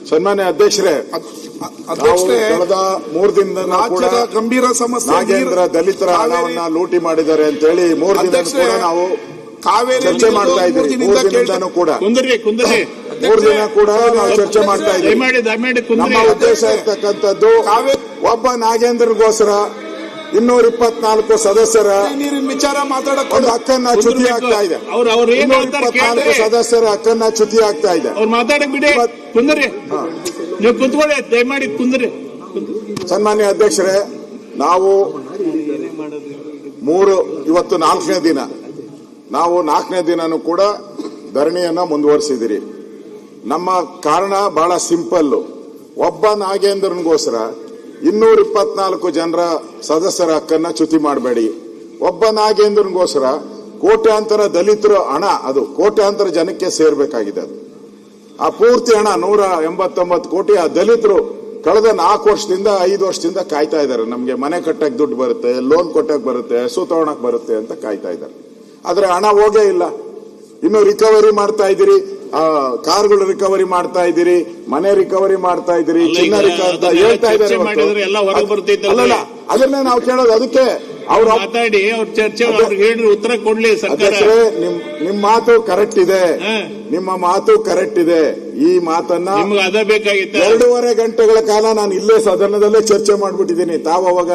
ಸನ್ಮಾನ್ಯ ಅಧ್ಯಕ್ಷರೇ, ಕಳೆದ 3 ದಿನದಿಂದ ರಾಜ್ಯದ ಗಂಭೀರ ಸಮಸ್ಯೆ ನಾಗೇಂದ್ರ ದಲಿತರ ಹಣವನ್ನ ಲೂಟಿ ಮಾಡಿದ್ದಾರೆ ಅಂತ ಹೇಳಿ 3 ದಿನ ಕೂಡ ನಾವು ಚರ್ಚೆ ಮಾಡ್ತಾ ಇದ್ದೀವಿ. 3 ದಿನದಿಂದನೂ ಕೂಡ 3 ದಿನ ಕೂಡ ನಾವು ಚರ್ಚೆ ಮಾಡ್ತಾ ಇದ್ದೀವಿ. ನಮ್ಮ ಉದ್ದೇಶ ಇರ್ತಕ್ಕಂಥದ್ದು ಒಬ್ಬ ನಾಗೇಂದ್ರಗೋಸ್ಕರ 224 ಸದಸ್ಯರ ವಿಚಾರ ಮಾತಾಡಕ್ಕೆ ಒಂದು ಹಕ್ಕನ್ನ ಚ್ಯುತಿ ಆಗ್ತಾ ಇದೆ. 224 ಸದಸ್ಯರ ಹಕ್ಕನ್ನ ಚ್ಯುತಿ ಆಗ್ತಾ ಇದೆ. ಸನ್ಮಾನ್ಯ ಅಧ್ಯಕ್ಷರೇ, ನಾವು ಇವತ್ತು 4ನೇ ದಿನ, ನಾವು 4ನೇ ದಿನನೂ ಕೂಡ ಧರಣಿಯನ್ನ ಮುಂದುವರಿಸಿದಿರಿ. ನಮ್ಮ ಕಾರಣ ಬಹಳ ಸಿಂಪಲ್. ಒಬ್ಬ ನಾಗೇಂದ್ರನ್ಗೋಸ್ಕರ 224 ಜನರ ಸದಸ್ಯರ ಹಕ್ಕನ್ನ ಚ್ಯುತಿ ಮಾಡಬೇಡಿ. ಒಬ್ಬ ನಾಗೇಂದ್ರನ್ಗೋಸ್ಕರ ಕೋಟ್ಯಾಂತರ ದಲಿತರ ಹಣ, ಅದು ಕೋಟ್ಯಾಂತರ ಜನಕ್ಕೆ ಸೇರ್ಬೇಕಾಗಿದೆ. ಅದು ಆ ಪೂರ್ತಿ ಹಣ 189 ಕೋಟಿ ಆ ದಲಿತರು ಕಳೆದ 4 ವರ್ಷದಿಂದ 5 ವರ್ಷದಿಂದ ಕಾಯ್ತಾ ಇದ್ದಾರೆ. ನಮಗೆ ಮನೆ ಕಟ್ಟಕ್ಕೆ ದುಡ್ಡು ಬರುತ್ತೆ, ಲೋನ್ ಕೊಟ್ಟಕ್ಕೆ ಬರುತ್ತೆ, ಹಸು ತಗೊಳಕ್ ಬರುತ್ತೆ ಅಂತ ಕಾಯ್ತಾ ಇದ್ದಾರೆ. ಆದ್ರೆ ಹಣ ಹೋಗೇ ಇಲ್ಲ. ಇನ್ನು ರಿಕವರಿ ಮಾಡ್ತಾ ಇದ್ದೀರಿ, ಕಾರ್ಗಳು ರಿಕವರಿ ಮಾಡ್ತಾ ಇದ್ದೀರಿ, ಮನೆ ರಿಕವರಿ ಮಾಡ್ತಾ ಇದ್ದೀರಿ, ಚಿನ್ನ ರಿಕವರಿ ಹೇಳ್ತಾ ಇದ್ದಾರೆ. ಅಲ್ಲಲ್ಲ, ಅದನ್ನೇ ನಾವು ಕೇಳೋದು. ಅದಕ್ಕೆ ಅವ್ರು ಮಾತಾಡಿ ಅವ್ರ ಚರ್ಚೆ ಉತ್ತರ ಕೊಡ್ಲಿ. ನಿಮ್ಮ ಮಾತು ಕರೆಕ್ಟ್ ಇದೆ, ನಿಮ್ಮ ಮಾತು ಕರೆಕ್ಟ್ ಇದೆ. ಈ ಮಾತನ್ನ 2.5 ಗಂಟೆಗಳ ಕಾಲ ನಾನು ಇಲ್ಲೇ ಸದನದಲ್ಲೇ ಚರ್ಚೆ ಮಾಡ್ಬಿಟ್ಟಿದ್ದೀನಿ. ತಾವು ಅವಾಗ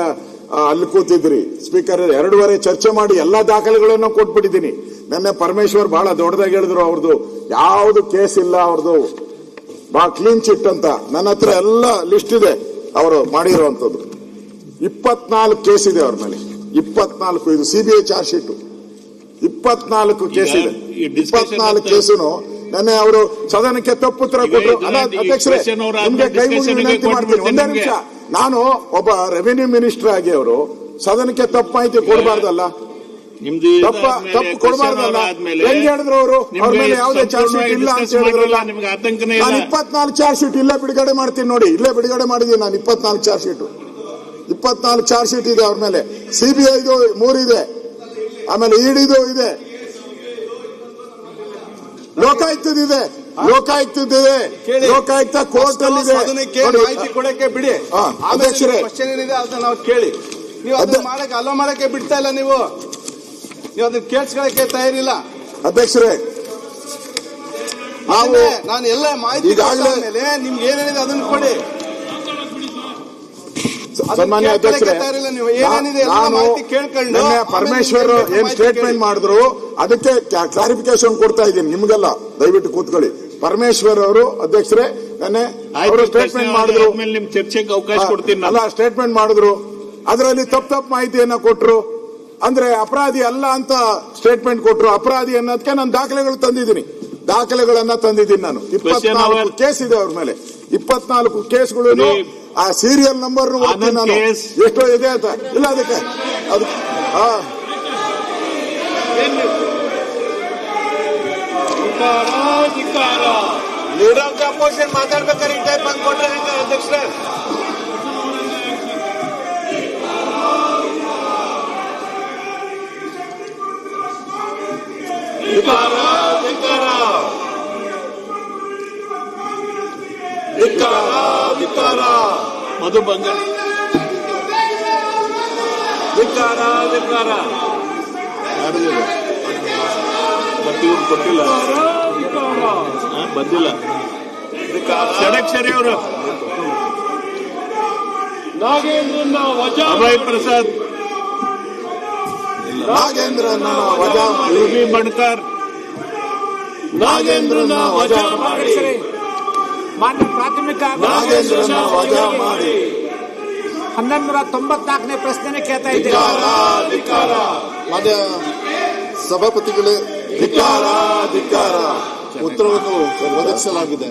ಅಲ್ಲಿ ಕೂತಿದ್ರಿ, ಸ್ಪೀಕರ್ 2.5 ಚರ್ಚೆ ಮಾಡಿ ಎಲ್ಲಾ ದಾಖಲೆಗಳನ್ನು ಕೊಟ್ಬಿಟ್ಟಿದ್ದೀನಿ. ನೆನ್ನೆ ಪರಮೇಶ್ವರ್ ಬಹಳ ದೊಡ್ಡದಾಗಿ ಹೇಳಿದ್ರು, ಅವ್ರದ್ದು ಯಾವ್ದು ಕೇಸ್ ಇಲ್ಲ, ಅವ್ರದ್ದು ಬಹಳ ಕ್ಲೀನ್ ಚಿಟ್ ಅಂತ. ನನ್ನ ಹತ್ರ ಎಲ್ಲ ಲಿಸ್ಟ್ ಇದೆ ಅವರು ಮಾಡಿರುವಂತದ್ದು. 24 ಕೇಸ್ ಇದೆ ಅವ್ರ ಮೇಲೆ, 24. ಇದು ಸಿಬಿಐ ಚಾರ್ಜ್ ಶೀಟ್. 24 ಕೇಸ್ ಇದೆ. 24 ಕೇಸುನು ನೆನ್ನೆ ಅವರು ಸದನಕ್ಕೆ ತಪ್ಪುತ್ತರ ಕೊಟ್ಟರು. ಅಧ್ಯಕ್ಷರೇ, ನಿಮ್ಗೆ ಕೈ ಮುಗಿ ವಿನಂತಿ ಮಾಡ್ತೀನಿ, ಒಂದೇ ನಿಮಿಷ. ನಾನು ಒಬ್ಬ ರೆವಿನ್ಯೂ ಮಿನಿಸ್ಟರ್ ಆಗಿ ಅವರು ಸದನಕ್ಕೆ ತಪ್ಪು ಮಾಹಿತಿ ಕೊಡಬಾರ್ದಲ್ಲ, ತಪ್ಪು ಕೊಡಬಾರ್ದಲ್ಲ. ಹೆಂಗ್ ಹೇಳಿದ್ರು ಅವರು? ಅವ್ರ ಮೇಲೆ ಯಾವುದೇ ಚಾರ್ಜ್ ಶೀಟ್ ಇಲ್ಲ ಅಂತ ಹೇಳಿದ್ರಲ್ಲ. ನಾನು 24 ಚಾರ್ಜ್ ಶೀಟ್ ಇಲ್ಲೇ ಬಿಡುಗಡೆ ಮಾಡ್ತೀನಿ ನೋಡಿ, ಇಲ್ಲೇ ಬಿಡುಗಡೆ ಮಾಡಿದ್ದೀನಿ ನಾನು. 24 ಚಾರ್ಜ್ ಶೀಟ್, 24 ಚಾರ್ಜ್ ಶೀಟ್ ಇದೆ ಅವ್ರ ಮೇಲೆ. ಸಿಬಿಐದು 3 ಇದೆ, ಆಮೇಲೆ ಇಡಿದು ಇದೆ, ಲೋಕಾಯುಕ್ತದಿದೆ, ಲೋಕಾಯುಕ್ತ ಕೋರ್ಟ್ ಅಲ್ಲಿ ಇದೆ. ಮಾಹಿತಿ ಕೊಡಕ್ಕೆ ಬಿಡಿ. ಅಧ್ಯಕ್ಷರೇ, ಕ್ವಶನ್ ಏನಿದೆ ಅದನ್ನ ನಾವು ಕೇಳಿ. ನೀವು ಅದನ್ನ ಮಾಡಕ್ಕೆ ಅಲೋ ಮಾಡಕ್ಕೆ ಬಿಡ್ತಾ ಇಲ್ಲ. ನೀವು ಅದನ್ನ ಕೇಳಿಸ್ಕೊಳ್ಳಕ್ಕೆ ತಯಾರಿಲ್ಲ. ಅಧ್ಯಕ್ಷರೇ, ನಾನು ಎಲ್ಲ ಮಾಹಿತಿ ಮೇಲೆ ನಿಮ್ಗೆ ಏನೇನಿದೆ ಅದನ್ನ ಕೊಡಿ. ಸನ್ಮಾನ್ಯ ಅಧ್ಯಕ್ಷರೇ, ಪರಮೇಶ್ವರ್ ಏನ್ ಸ್ಟೇಟ್ಮೆಂಟ್ ಮಾಡಿದ್ರು ಅದಕ್ಕೆ ಕ್ಲಾರಿಫಿಕೇಶನ್ ಕೊಡ್ತಾ ಇದ್ದೀನಿ ನಿಮ್ಗೆಲ್ಲ. ದಯವಿಟ್ಟು ಕೂತ್ಕೊಳ್ಳಿ. ಪರಮೇಶ್ವರ್ ಅವರು ಅಧ್ಯಕ್ಷರೇ ನೆನ್ನೆ ಅವರು ಸ್ಟೇಟ್ಮೆಂಟ್ ಮಾಡಿದ್ರು, ಚರ್ಚೆಗೆ ಅವಕಾಶ ಕೊಡ್ತೀನಿ. ಅಲ್ಲ, ಸ್ಟೇಟ್ಮೆಂಟ್ ಮಾಡಿದ್ರು, ಅದರಲ್ಲಿ ತಪ್ಪು ಮಾಹಿತಿಯನ್ನ ಕೊಟ್ರು. ಅಂದ್ರೆ ಅಪರಾಧಿ ಅಲ್ಲ ಅಂತ ಸ್ಟೇಟ್ಮೆಂಟ್ ಕೊಟ್ರು. ಅಪರಾಧಿ ಅನ್ನೋದಕ್ಕೆ ನಾನು ದಾಖಲೆಗಳನ್ನ ತಂದಿದ್ದೀನಿ ನಾನು. 24 ಕೇಸ್ ಇದೆ ಅವ್ರ ಮೇಲೆ. 24 ಕೇಸ್ಗಳು ಆ ಸೀರಿಯಲ್ ನಂಬರ್ ನಾನು ಎಷ್ಟೋ ಇದೆ ಅಂತ ಇಲ್ಲ. ಅದಕ್ಕೆ ಲೀಡರ್ ಆಫ್ ದ ಅಪೋಸಿಷನ್ ಮಾತಾಡ್ಬೇಕಾದ್ರೆ ಈ ಟೈಪ್ ಬಂದು ಕೊಟ್ರೆ ಹೆಂಗ ಅಧ್ಯಕ್ಷರೇ? ಮಧು ಬಂಗ ಕೊಟ್ಟಿಲ್ಲ, ಬಂದಿಲ್ಲ. ಷಡಕ್ಷರಿ ಅವರು ಅಭಯ್ ಪ್ರಸಾದ್, ನಾಗೇಂದ್ರನ ವಜಾ ಯುಬಿ ಬಣ್ಕರ್, ನಾಗೇಂದ್ರನ ವಜಾ ಮಾಡಿ, ಮಾನ್ಯ ಪ್ರಾಥಮಿಕ ನಾಗೇಂದ್ರನ ವಜಾ ಮಾಡಿ. 1194ನೇ ಪ್ರಶ್ನೆ ಕೇಳ್ತಾ ಇದ್ದೀವಿ. ಮಾನ್ಯ ಸಭಾಪತಿಗಳೇ, ಧಿಕ್ಕಾರ, ಉತ್ತರವನ್ನು ಒದಗಿಸಲಾಗಿದೆ.